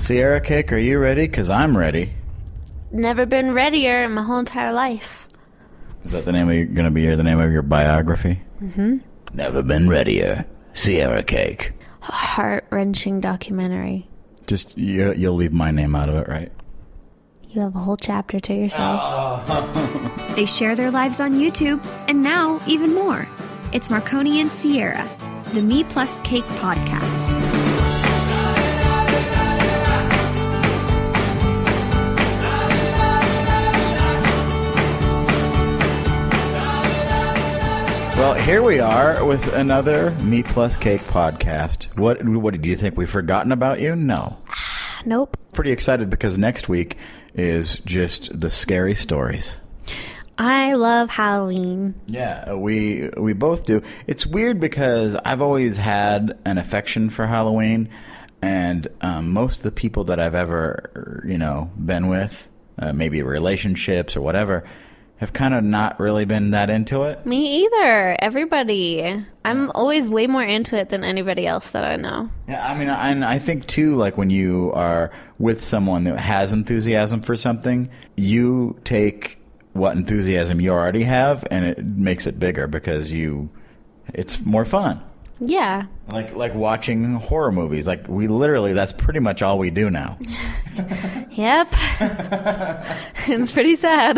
Ciara Cake, are you ready? Because I'm ready. Never been readier in my whole entire life. Is that the name of going to be the name of your biography? Mm-hmm. Never been readier. Ciara Cake. Heart-wrenching documentary. Just, you'll leave my name out of it, right? You have a whole chapter to yourself. They share their lives on YouTube, and now even more. It's Marconi and Ciara, the MePlusCake podcast. Well, here we are with another MePlusCake podcast. What did you think? We've forgotten about you? No. Nope. Pretty excited because next week is just the scary stories. I love Halloween. Yeah, we both do. It's weird because I've always had an affection for Halloween, and most of the people that I've ever, been with, maybe relationships or whatever, have kind of not really been that into it. Me either. Everybody. I'm always way more into it than anybody else that I know. Yeah, I mean, and I think too, like when you are with someone that has enthusiasm for something, you take what enthusiasm you already have and it makes it bigger because it's more fun. Yeah. Like watching horror movies. Like that's pretty much all we do now. Yep. It's pretty sad.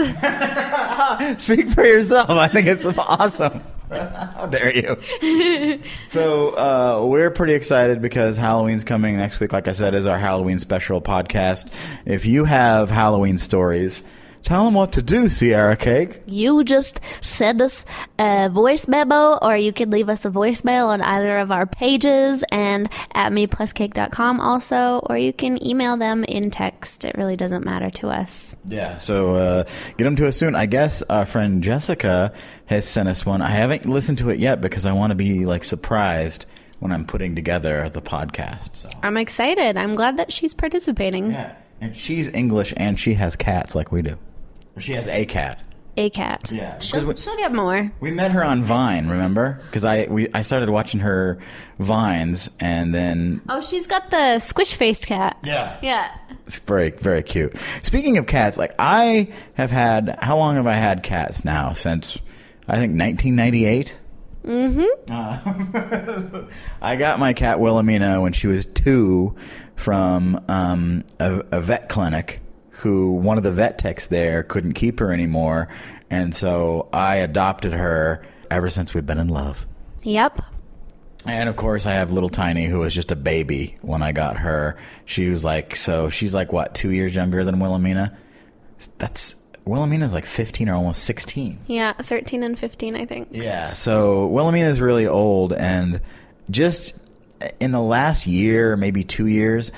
Speak for yourself. I think it's awesome. How dare you? So we're pretty excited because Halloween's coming next week. Like I said, is our Halloween special podcast. If you have Halloween stories, tell them what to do, Ciara Cake. You just send us a voice memo, or you can leave us a voicemail on either of our pages and at MePlusCake.com also, or you can email them in text. It really doesn't matter to us. Yeah, so get them to us soon. I guess our friend Jessica has sent us one. I haven't listened to it yet because I want to be surprised when I'm putting together the podcast. So. I'm excited. I'm glad that she's participating. Yeah, and she's English and she has cats like we do. She has a cat. A cat. Yeah. She'll get more. We met her on Vine, remember? Because I started watching her Vines, and then... Oh, she's got the squish-faced cat. Yeah. Yeah. It's very, very cute. Speaking of cats, I have had... How long have I had cats now? Since, I think, 1998? Mm-hmm. I got my cat Wilhelmina when she was 2 from a vet clinic. Who one of the vet techs there couldn't keep her anymore, and so I adopted her ever since we've been in love. Yep. And of course I have little Tiny, who was just a baby when I got her. She's what, 2 years younger than Wilhelmina? Wilhelmina's 15 or almost 16. Yeah, 13 and 15, I think. Yeah, so Wilhelmina's really old, and just in the last year, maybe 2 years,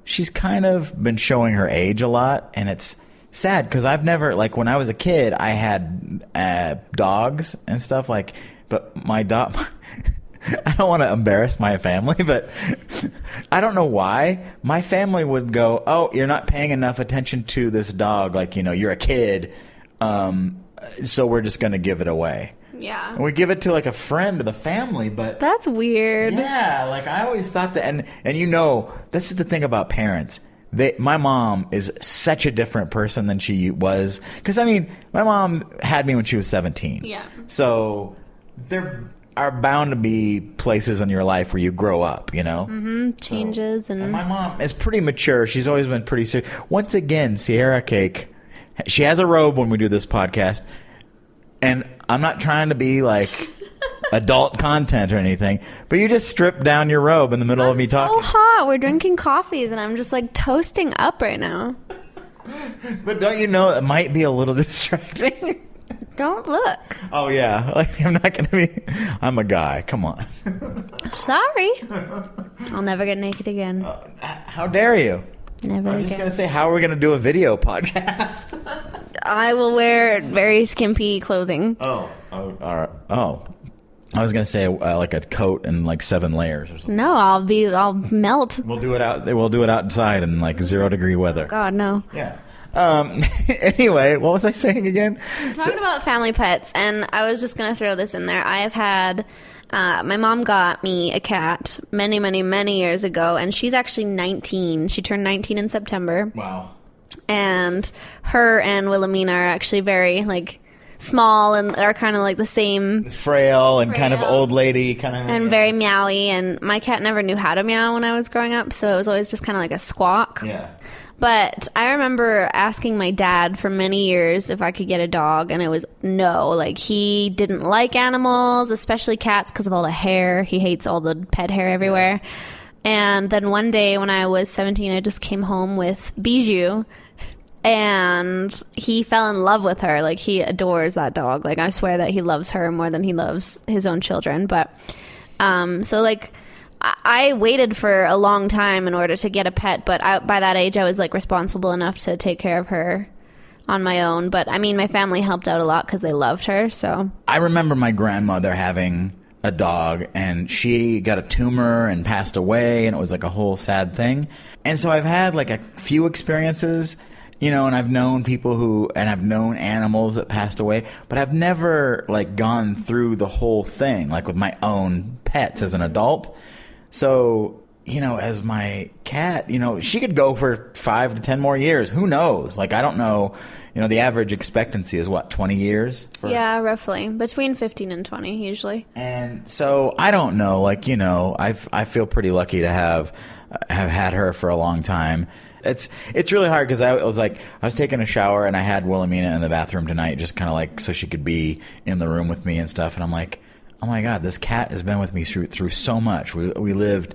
she's kind of been showing her age a lot, and it's sad because I've never, when I was a kid, I had dogs and stuff, but my dog, I don't want to embarrass my family, but I don't know why. My family would go, oh, you're not paying enough attention to this dog, you're a kid, so we're just going to give it away. Yeah. And we give it to a friend of the family, but... That's weird. Yeah, I always thought that... And this is the thing about parents. My mom is such a different person than she was. Because, my mom had me when she was 17. Yeah. So, there are bound to be places in your life where you grow up, Mm-hmm. Changes and my mom is pretty mature. She's always been pretty serious. Once again, Ciara Cake, she has a robe when we do this podcast. And I'm not trying to be adult content or anything, but you just strip down your robe in the middle of me talking. It's so hot. We're drinking coffees, and I'm just toasting up right now. But don't you know it might be a little distracting? Don't look. Oh, yeah. I'm not going to be... I'm a guy. Come on. Sorry. I'll never get naked again. How dare you? Never I'm again. just going to say, how are we going to do a video podcast? I will wear very skimpy clothing. Oh, all right. Oh, I was going to say a coat and 7 layers or something. No, I'll melt. We'll do it outside in 0-degree weather. God, no. Yeah. Anyway, what was I saying again? Talking about family pets, and I was just going to throw this in there. I have had my mom got me a cat many, many, many years ago, and she's actually 19. She turned 19 in September. Wow. And her and Wilhelmina are actually very, like, small and are kind of like the same. Frail and kind of old lady. And very meowy. And my cat never knew how to meow when I was growing up, so it was always just kind of like a squawk. Yeah. But I remember asking my dad for many years if I could get a dog, and it was no. Like, he didn't like animals, especially cats, because of all the hair. He hates all the pet hair everywhere. And then one day when I was 17, I just came home with Bijou, and he fell in love with her. Like, he adores that dog. Like, I swear that he loves her more than he loves his own children. But, so, like, I waited for a long time in order to get a pet, but by that age, I was, like, responsible enough to take care of her on my own. But, I mean, my family helped out a lot because they loved her, so. I remember my grandmother having a dog, and she got a tumor and passed away, and it was, like, a whole sad thing. And so I've had, like, a few experiences, you know, and I've known people and I've known animals that passed away, but I've never, like, gone through the whole thing, like, with my own pets as an adult. So, you know, as my cat, you know, she could go for 5 to 10 more years. Who knows? Like, I don't know. You know, the average expectancy is what, 20 years? Yeah, roughly. Between 15 and 20, usually. And so, I don't know. Like, you know, I feel pretty lucky to have had her for a long time. It's really hard because I was taking a shower and I had Wilhelmina in the bathroom tonight, just kind of like so she could be in the room with me and stuff. And I'm like, oh my God, this cat has been with me through so much. We lived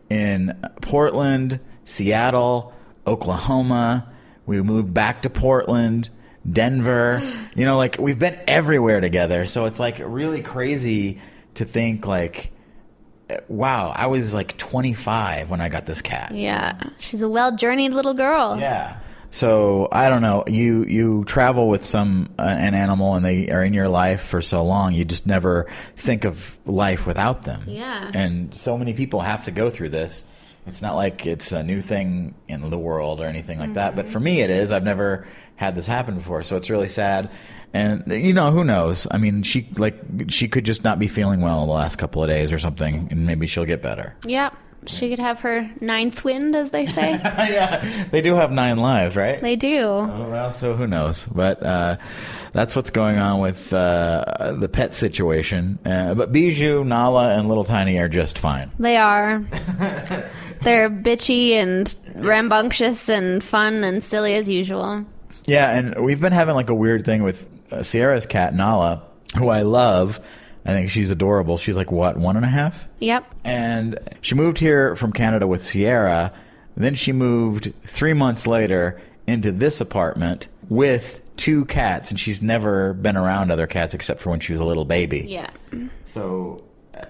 in Portland, Seattle, Oklahoma. We moved back to Portland, Denver. You know, like, we've been everywhere together. So it's, like, really crazy to think, like, wow, I was, like, 25 when I got this cat. Yeah. She's a well-journeyed little girl. Yeah. So, I don't know, you travel with an animal and they are in your life for so long, you just never think of life without them. Yeah. And so many people have to go through this. It's not like it's a new thing in the world or anything like that, but for me it is. I've never had this happen before, so it's really sad. And, you know, who knows? I mean, she could just not be feeling well the last couple of days or something, and maybe she'll get better. Yeah. She could have her 9th wind, as they say. Yeah, they do have 9 lives, right? They do. Oh, well, so who knows? But that's what's going on with the pet situation. But Bijou, Nala, and Little Tiny are just fine. They are. They're bitchy and rambunctious and fun and silly as usual. Yeah, and we've been having, like, a weird thing with Ciara's cat, Nala, who I love. I think she's adorable. She's like, what, 1.5? Yep. And she moved here from Canada with Ciara. Then she moved 3 months later into this apartment with 2 cats, and she's never been around other cats except for when she was a little baby. Yeah. So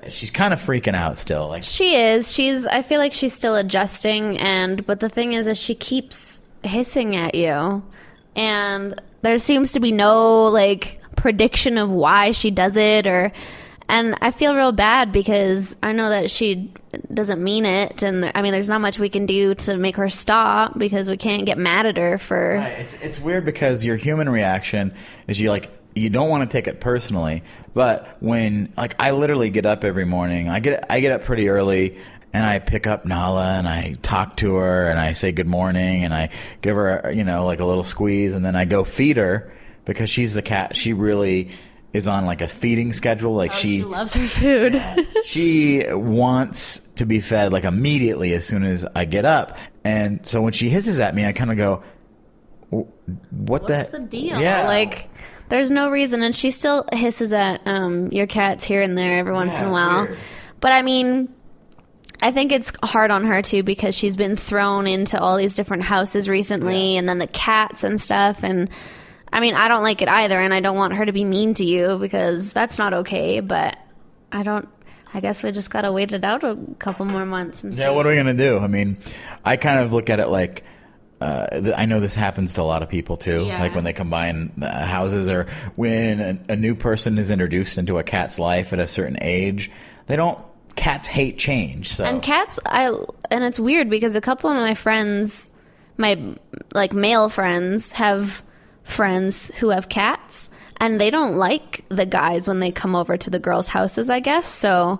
she's kind of freaking out still. Like, she is. I feel like she's still adjusting, but the thing is she keeps hissing at you, and there seems to be no, like, prediction of why she does it, and I feel real bad because I know that she doesn't mean it, and I mean, there's not much we can do to make her stop because we can't get mad at her for. Right. It's weird because your human reaction is you don't want to take it personally, but when, like, I literally get up every morning, I get up pretty early. And I pick up Nala and I talk to her and I say good morning and I give her, you know, like a little squeeze, and then I go feed her because she's the cat. She really is on, like, a feeding schedule. Like, she loves her food. She wants to be fed, like, immediately as soon as I get up. And so when she hisses at me, I kind of go, what's the deal? Yeah. Like, there's no reason. And she still hisses at your cats here and there every once in a while. Weird. But I mean, I think it's hard on her too because she's been thrown into all these different houses recently, and then the cats and stuff. And I mean, I don't like it either, and I don't want her to be mean to you because that's not okay. But I guess we just gotta wait it out a couple more months and see. Yeah, what are we gonna do? I mean, I kind of look at it like, I know this happens to a lot of people too. Yeah. Like when they combine houses, or when a new person is introduced into a cat's life at a certain age, cats hate change. So. And cats, and it's weird because a couple of my friends, my, like, male friends, have friends who have cats, and they don't like the guys when they come over to the girls' houses, I guess. So,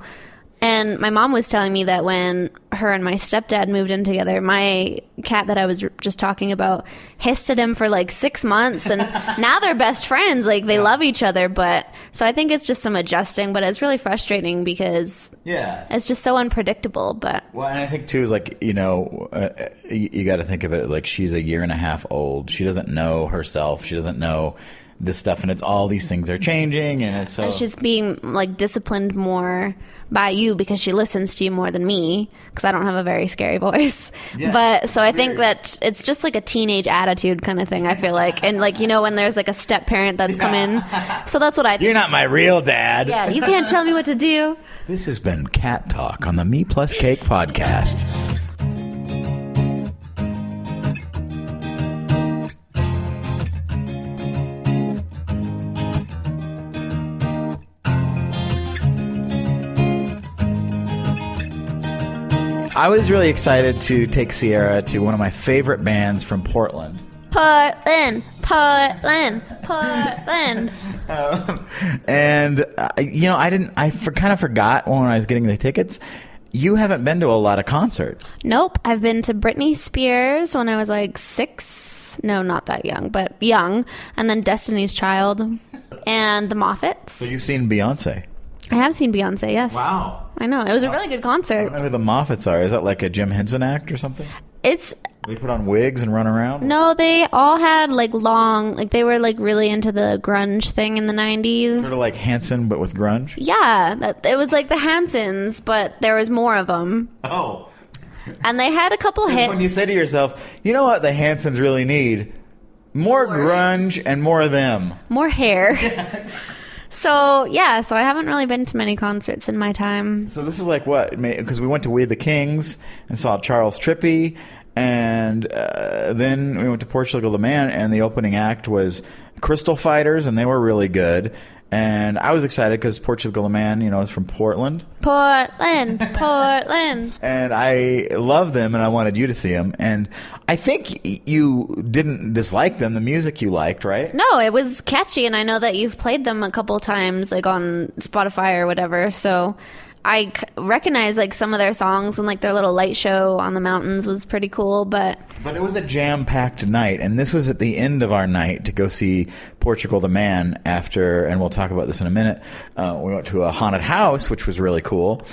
and my mom was telling me that when her and my stepdad moved in together, my cat that I was just talking about hissed at him for like 6 months, and now they're best friends. Like, they love each other. But so I think it's just some adjusting, but it's really frustrating because it's just so unpredictable. But well, and I think too is like, you know, you got to think of it like she's a year and a half old. She doesn't know herself. She doesn't know this stuff, and it's all these things are changing, and it's so. And she's being like disciplined more by you because she listens to you more than me because I don't have a very scary voice. Yeah, but so I think that it's just like a teenage attitude kind of thing, I feel like. And like, you know, when there's like a step parent that's come in. So that's what I think. You're not my real dad. Yeah, you can't tell me what to do. This has been Cat Talk on the MePlusCake podcast. I was really excited to take Ciara to one of my favorite bands from Portland. Portland. And you know, I kind of forgot when I was getting the tickets. You haven't been to a lot of concerts. Nope. I've been to Britney Spears when I was like 6. No, not that young, but young. And then Destiny's Child and the Moffats. So you've seen Beyonce? I have seen Beyonce, yes. Wow. I know. It was a really good concert. I don't know who the Moffats are. Is that like a Jim Henson act or something? They put on wigs and run around? No, they all had like long, like they were like really into the grunge thing in the 90s. Sort of like Hanson, but with grunge? Yeah. It was like the Hansons, but there was more of them. Oh. And they had a couple hits. When you say to yourself, you know what the Hansons really need? More grunge and more of them. More hair. So, yeah, so I haven't really been to many concerts in my time. So this is like what? Because we went to We the Kings and saw Charles Trippy, and then we went to Portugal the Man, and the opening act was Crystal Fighters, and they were really good. And I was excited because Portugal the Man, you know, is from Portland. Portland. And I love them, and I wanted you to see them. And I think you didn't dislike them, the music you liked, right? No, it was catchy, and I know that you've played them a couple times, like on Spotify or whatever, so I recognize like some of their songs, and like their little light show on the mountains was pretty cool, but it was a jam-packed night, and this was at the end of our night to go see Portugal the Man after, and we'll talk about this in a minute, we went to a haunted house, which was really cool.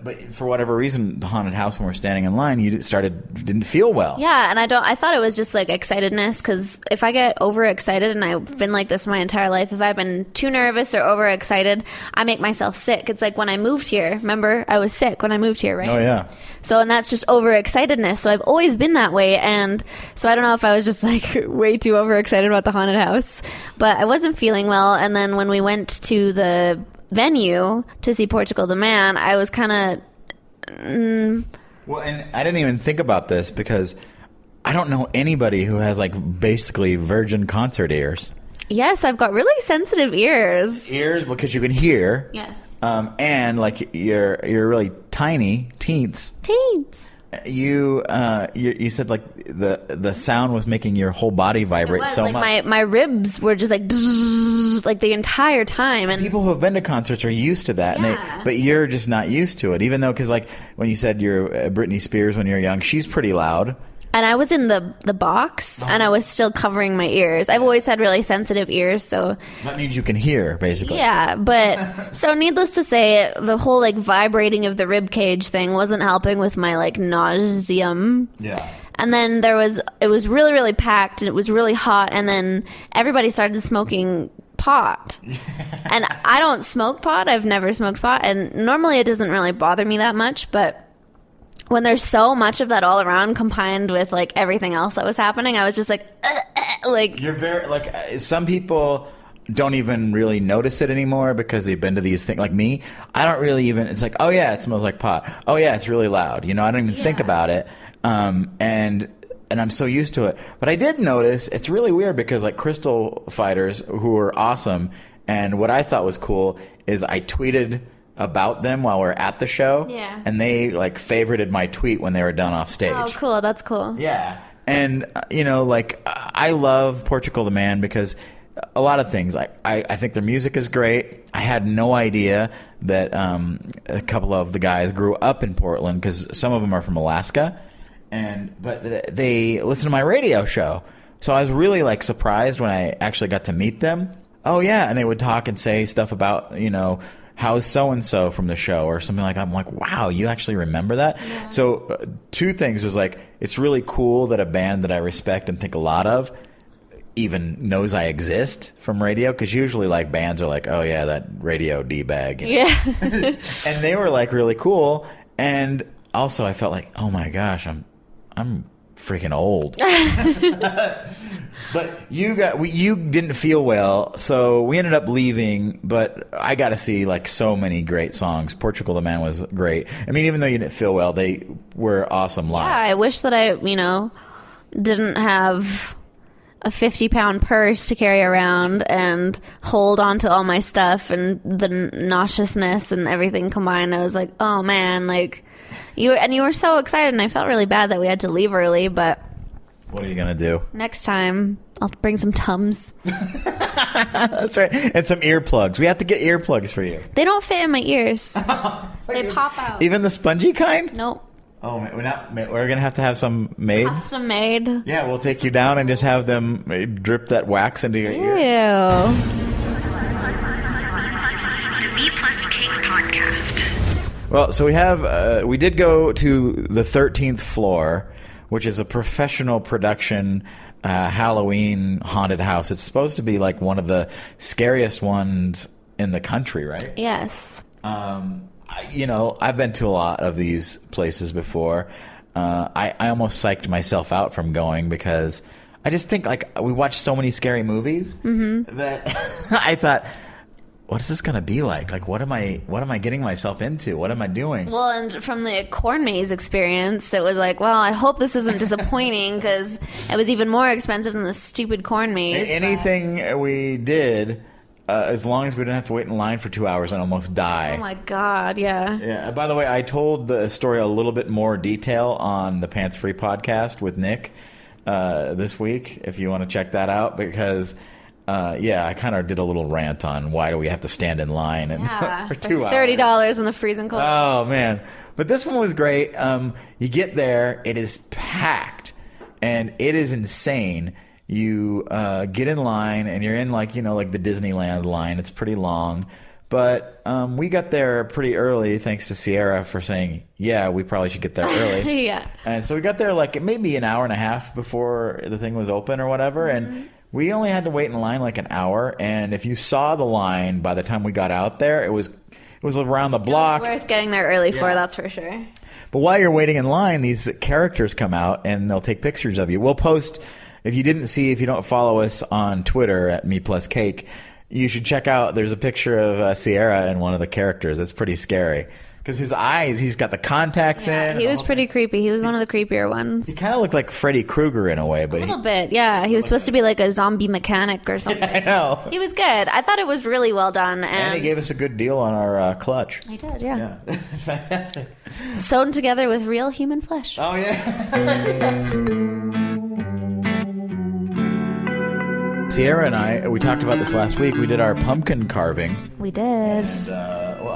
But for whatever reason, the haunted house, when we're standing in line, didn't feel well. Yeah, and I thought it was just like excitedness, because if I get overexcited, and I've been like this my entire life, if I've been too nervous or overexcited, I make myself sick. It's like when I moved here. Remember, I was sick when I moved here, right? Oh, yeah. So, and that's just overexcitedness. So I've always been that way. And so I don't know if I was just like way too overexcited about the haunted house, but I wasn't feeling well. And then when we went to the venue to see Portugal the Man, I was kind of well, and I didn't even think about this because I don't know anybody who has like basically virgin concert ears. Yes, I've got really sensitive ears Because you can hear. Yes. And like you're really tiny teens. You said like the sound was making your whole body vibrate so like much. My ribs were just like the entire time. And people who have been to concerts are used to that, but you're just not used to it. Even though, because like when you said you're Britney Spears when you're young, she's pretty loud. And I was in the box, and I was still covering my ears. I've always had really sensitive ears, so that means you can hear, basically. Yeah, but so needless to say, the whole like vibrating of the rib cage thing wasn't helping with my like nauseum. Yeah. And then it was really, really packed, and it was really hot, and then everybody started smoking pot. And I don't smoke pot. I've never smoked pot, and normally it doesn't really bother me that much, but when there's so much of that all around combined with like everything else that was happening, I was just like like you're very like some people don't even really notice it anymore because they've been to these things. Like me, I don't really even, it's like, oh yeah, it smells like pot. Oh yeah, it's really loud. You know, I don't even think about it. And I'm so used to it. But I did notice it's really weird because like Crystal Fighters, who are awesome, and what I thought was cool is I tweeted about them while we're at the show. Yeah. And they like favorited my tweet when they were done off stage. Oh, cool. That's cool. Yeah. And, you know, like I love Portugal the Man because a lot of things. I think their music is great. I had no idea that a couple of the guys grew up in Portland because some of them are from Alaska, but they listen to my radio show. So I was really like surprised when I actually got to meet them. Oh yeah, and they would talk and say stuff about, you know, how's so-and-so from the show or something like that. I'm like, wow, you actually remember that? Yeah. So two things was like, it's really cool that a band that I respect and think a lot of even knows I exist from radio, because usually like bands are like, oh yeah, that radio D-bag. Yeah. And they were like really cool. And also I felt like, oh my gosh, I'm freaking old. But you didn't feel well, so we ended up leaving. But I got to see like so many great songs. Portugal the Man was great. I mean, even though you didn't feel well, they were awesome live. Yeah, I wish that I, didn't have a 50-pound purse to carry around and hold on to all my stuff, and the nauseousness and everything combined. I was like, oh man, like you were so excited, and I felt really bad that we had to leave early, but what are you going to do? Next time, I'll bring some Tums. That's right. And some earplugs. We have to get earplugs for you. They don't fit in my ears. They pop out. Even the spongy kind? Nope. Oh, we're going to have some made? Custom made. Yeah, we'll take you down and just have them drip that wax into your ear. Ew. MePlusCake podcast. Well, so we did go to the 13th floor, which is a professional production Halloween haunted house. It's supposed to be like one of the scariest ones in the country, right? Yes. I've been to a lot of these places before. I almost psyched myself out from going because I just think like we watched so many scary movies that I thought, what is this going to be like? Like, what am I getting myself into? What am I doing? Well, and from the corn maze experience, it was like, well, I hope this isn't disappointing because it was even more expensive than the stupid corn maze. Anything we did, as long as we didn't have to wait in line for 2 hours and almost die. Oh my God, yeah. Yeah. By the way, I told the story a little bit more detail on the Pants Free podcast with Nick this week, if you want to check that out, because I kind of did a little rant on why do we have to stand in line for 2 hours. $30 in the freezing cold. Oh, man. But this one was great. You get there, it is packed, and it is insane. You get in line, and you're in like the Disneyland line. It's pretty long. But we got there pretty early, thanks to Ciara for saying, yeah, we probably should get there early. Yeah. And so we got there like maybe an hour and a half before the thing was open or whatever, and we only had to wait in line like an hour, and if you saw the line by the time we got out there, it was around the block. It was worth getting there early for, that's for sure. But while you're waiting in line, these characters come out, and they'll take pictures of you. We'll post, if you don't follow us on Twitter at MePlusCake, you should check out, there's a picture of Ciara and one of the characters. It's pretty scary. Because his eyes, he's got the contacts in. He was pretty creepy. He was one of the creepier ones. He kind of looked like Freddy Krueger in a way. But a little bit, yeah. He was supposed to be like a zombie mechanic or something. I know. He was good. I thought it was really well done. And he gave us a good deal on our clutch. He did, yeah. It's fantastic. Sewn together with real human flesh. Oh, yeah. Ciara and I, we talked about this last week. We did our pumpkin carving. We did. And,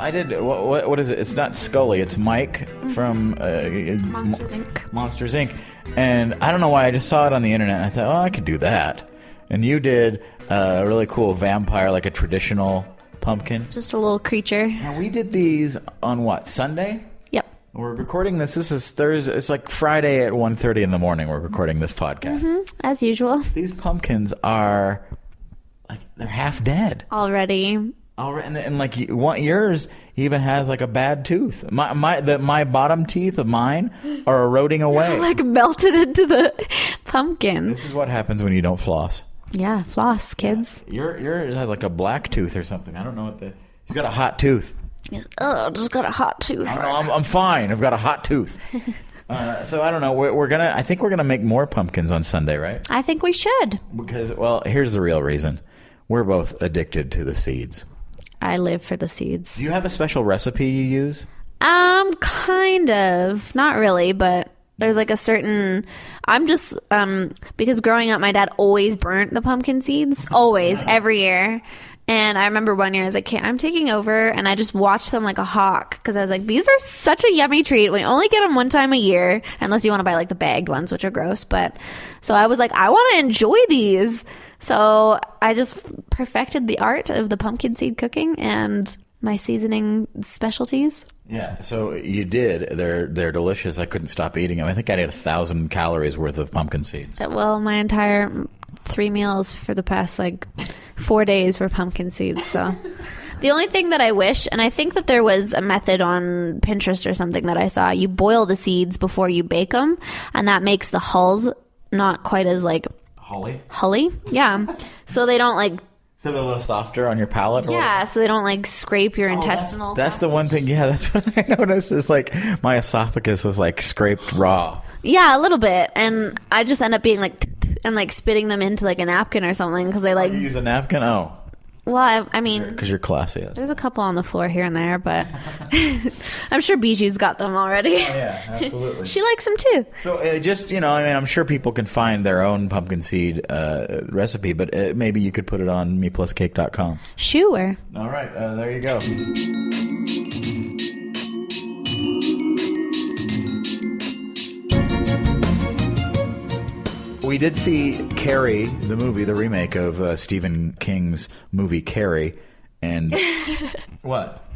I did. What is it? It's not Scully. It's Mike from Monsters Inc. Monsters Inc. And I don't know why I just saw it on the internet. And I thought, I could do that. And you did a really cool vampire, like a traditional pumpkin. Just a little creature. Now we did these on what, Sunday? Yep. We're recording this. This is Thursday. It's like Friday at 1:30 in the morning. We're recording this podcast. As usual. These pumpkins are like they're half dead already. And like yours even has like a bad tooth. My bottom teeth of mine are eroding away. Like melted into the pumpkin. This is what happens when you don't floss. Yeah, floss, kids. Yeah. Yours has like a black tooth or something. I don't know he's got a hot tooth. Oh, just got a hot tooth. I'm fine. I've got a hot tooth. So I don't know. I think we're gonna make more pumpkins on Sunday, right? I think we should. Because here's the real reason. We're both addicted to the seeds. I live for the seeds. Do you have a special recipe you use? Kind of. Not really, but There's like a certain, I'm just, because growing up, my dad always burnt the pumpkin seeds, always, every year. And I remember one year I was like, okay, I'm taking over, and I just watched them like a hawk, because I was like, these are such a yummy treat. We only get them one time a year, unless you want to buy like the bagged ones, which are gross. But so I was like, I want to enjoy these. So I just perfected the art of the pumpkin seed cooking and my seasoning specialties. Yeah, so you did. They're delicious. I couldn't stop eating them. I think I ate 1,000 calories worth of pumpkin seeds. Well, my entire 3 meals for the past like 4 days were pumpkin seeds. So the only thing that I wish, and I think that there was a method on Pinterest or something that I saw, you boil the seeds before you bake them, and that makes the hulls not quite as like hully. Yeah, so they don't like. So they're a little softer on your palate? Yeah, so they don't like scrape your intestinal. That's the one thing, yeah, that's what I noticed is like my esophagus was like scraped raw. Yeah, a little bit. And I just end up being like, and like spitting them into like a napkin or something because they like. You use a napkin? Oh. Well, I mean. Because you're classy. There's a couple on the floor here and there, but I'm sure Biju's got them already. Oh, yeah, absolutely. She likes them too. So just, I mean, I'm sure people can find their own pumpkin seed recipe, but maybe you could put it on MePlusCake.com. Sure. All right, there you go. We did see Carrie, the movie, the remake of Stephen King's movie Carrie, and what?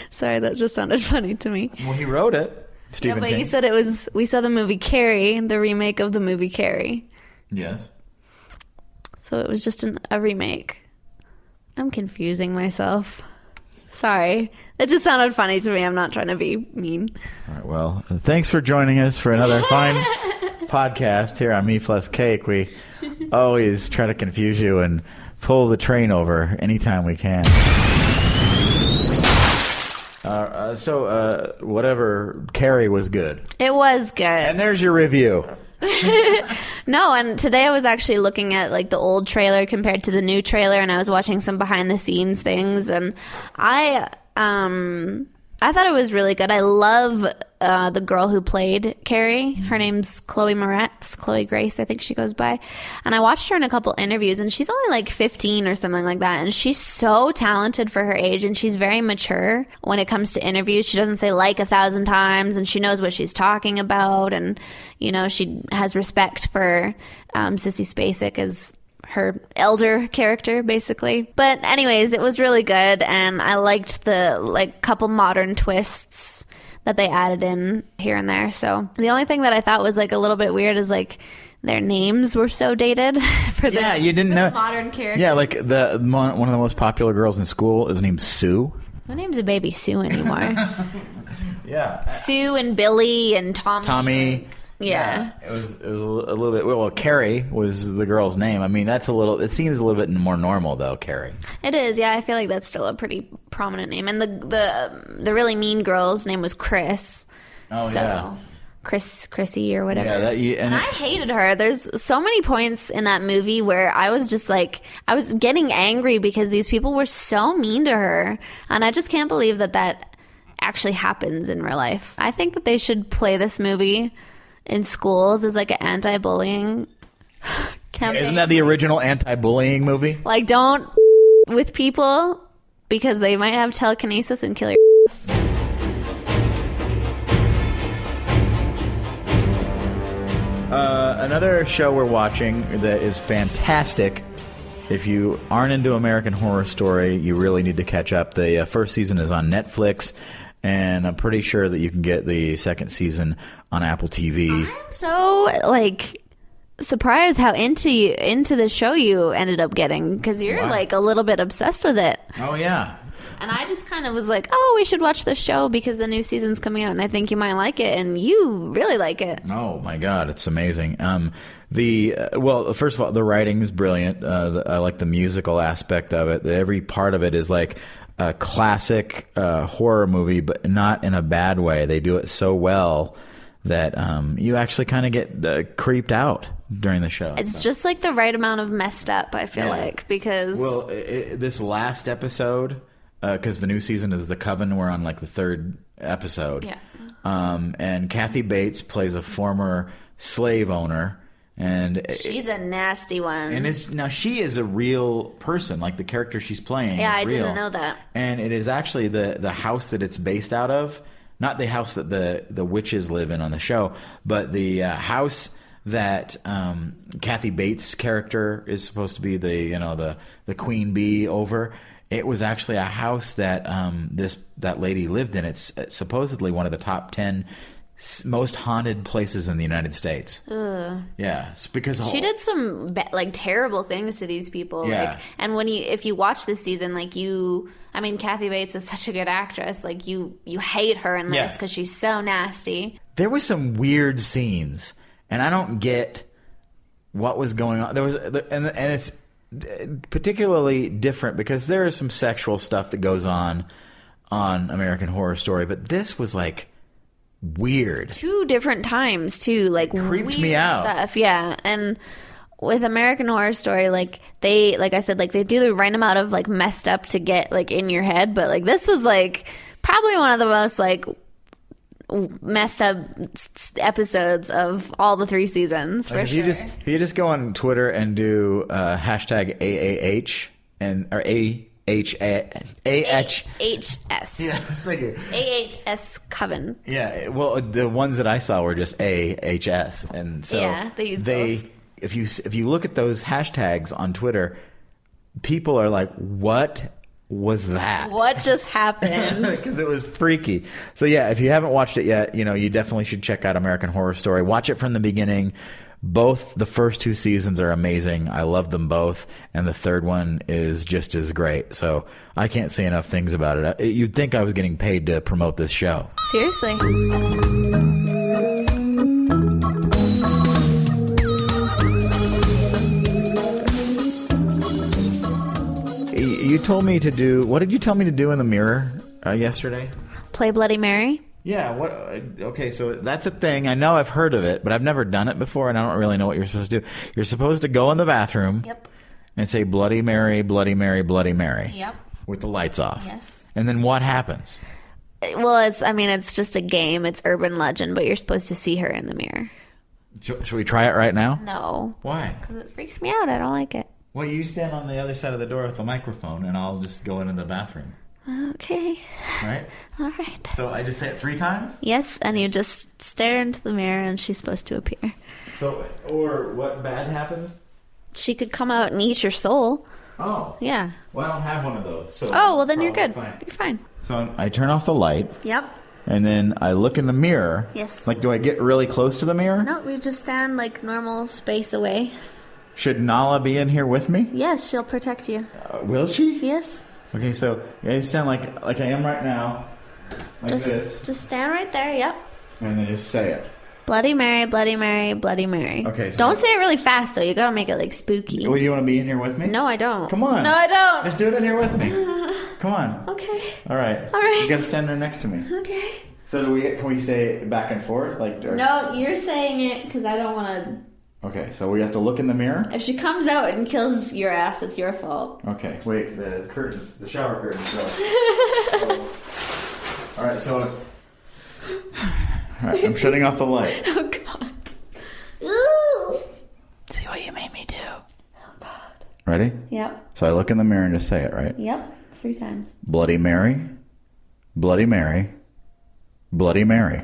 Sorry, that just sounded funny to me. Well, he wrote it, Stephen King. You said it was. We saw the movie Carrie, the remake of the movie Carrie. Yes. So it was just a remake. I'm confusing myself. Sorry. It just sounded funny to me. I'm not trying to be mean. All right, well, thanks for joining us for another fine podcast here on MePlusCake. We always try to confuse you and pull the train over anytime we can. So whatever, Carrie was good. It was good. And there's your review. No, and today I was actually looking at like the old trailer compared to the new trailer, and I was watching some behind the scenes things, and I thought it was really good. I love the girl who played Carrie. Her name's Chloe Grace, I think she goes by. And I watched her in a couple interviews, and she's only like 15 or something like that. And she's so talented for her age, and she's very mature when it comes to interviews. She doesn't say like 1,000 times, and she knows what she's talking about. And, she has respect for Sissy Spacek as her elder character, basically. But anyways, it was really good, and I liked the couple modern twists that they added in here and there. So the only thing that I thought was like a little bit weird is like their names were so dated for the you didn't know modern character. Yeah, like one of the most popular girls in school is named Sue. Who names a baby Sue anymore? Yeah, Sue and Billy and Tommy. Yeah. It was a little bit. Well, Carrie was the girl's name. I mean, it seems a little bit more normal though, Carrie. It is. Yeah, I feel like that's still a pretty prominent name. And the really mean girl's name was Chris. Oh, so, yeah. Chrissy or whatever. Yeah, and I hated her. There's so many points in that movie where I was just like, I was getting angry because these people were so mean to her. And I just can't believe that actually happens in real life. I think that they should play this movie in schools as like an anti-bullying campaign. Isn't that the original anti-bullying movie? Like, don't with people because they might have telekinesis and kill your ass. Another show we're watching that is fantastic. If you aren't into American Horror Story, you really need to catch up. The first season is on Netflix, and I'm pretty sure that you can get the second season on Apple TV. I'm so surprised how into the show you ended up getting, because you're like a little bit obsessed with it. Oh yeah. And I just kind of was like, oh, we should watch this show because the new season's coming out, and I think you might like it, and you really like it. Oh my God, it's amazing. Well, first of all, the writing is brilliant. I like the musical aspect of it. Every part of it is like a classic horror movie, but not in a bad way. They do it so well that you actually kind of get creeped out during the show. It's just like the right amount of messed up, I feel like, because... Well, this last episode, because the new season is The Coven, we're on like the third episode. Yeah. And Kathy Bates plays a former slave owner. And she's a nasty one. And now she is a real person, like the character she's playing. Yeah, is I real. didn't know that. And it is actually the house that it's based out of, not the house that the witches live in on the show, but the house that Kathy Bates' character is supposed to be the queen bee over. It was actually a house that that lady lived in. It's supposedly one of the top 10 most haunted places in the United States. Ugh. Yeah, because she did some terrible things to these people. Yeah. And if you watch this season, Kathy Bates is such a good actress. Like you hate her in this because she's so nasty. There was some weird scenes, and I don't get what was going on. There was, and it's particularly different because there is some sexual stuff that goes on American Horror Story, but this was like weird. 2 different times too, creeped weird me out. stuff. Yeah, and with American Horror Story, they do the right amount of messed up to get in your head, but this was probably one of the most messed up episodes of all the 3 seasons. For sure. If you just go on Twitter and do hashtag AAH or AHS. Yeah, I was thinking. AHS Coven. Yeah, well, the ones that I saw were just AHS, and so they use both. If you look at those hashtags on Twitter, people are like, "What was that? What just happened?" Because it was freaky. So yeah, if you haven't watched it yet, you definitely should check out American Horror Story. Watch it from the beginning. Both the first 2 seasons are amazing. I love them both, and the third one is just as great. So I can't say enough things about it. You'd think I was getting paid to promote this show. Seriously. You told me to do... What did you tell me to do in the mirror yesterday? Play Bloody Mary. Yeah, what? Okay, so that's a thing. I know I've heard of it, but I've never done it before, and I don't really know what you're supposed to do. You're supposed to go in the bathroom and say, Bloody Mary, Bloody Mary, Bloody Mary. Yep. With the lights off. Yes. And then what happens? Well, it's just a game. It's urban legend, but you're supposed to see her in the mirror. Should we try it right now? No. Why? Because it freaks me out. I don't like it. Well, you stand on the other side of the door with the microphone, and I'll just go into the bathroom. Okay. Right? All right. So I just say it 3 times? Yes, and you just stare into the mirror and she's supposed to appear. So, or what bad happens? She could come out and eat your soul. Oh. Yeah. Well, I don't have one of those. So well then you're good. Fine. You're fine. So I turn off the light. Yep. And then I look in the mirror. Yes. Do I get really close to the mirror? No, we just stand normal space away. Should Nala be in here with me? Yes, she'll protect you. Will she? Yes. Okay, so I stand like I am right now, this. Just stand right there, yep. And then just say it. Bloody Mary, Bloody Mary, Bloody Mary. Okay. So don't say it really fast, though. You gotta make it, spooky. Well, do you want to be in here with me? No, I don't. Come on. No, I don't. Just do it in here with me. Come on. Okay. All right. All right. You gotta stand there next to me. Okay. So can we say it back and forth? No, you're saying it, because I don't want to... Okay, so we have to look in the mirror? If she comes out and kills your ass, it's your fault. Okay, wait, the shower curtains go. All right, so... All right, I'm shutting off the light. Oh, God. Ooh. See what you made me do. Oh, God. Ready? Yep. So I look in the mirror and just say it, right? Yep, 3 times. Bloody Mary, Bloody Mary, Bloody Mary.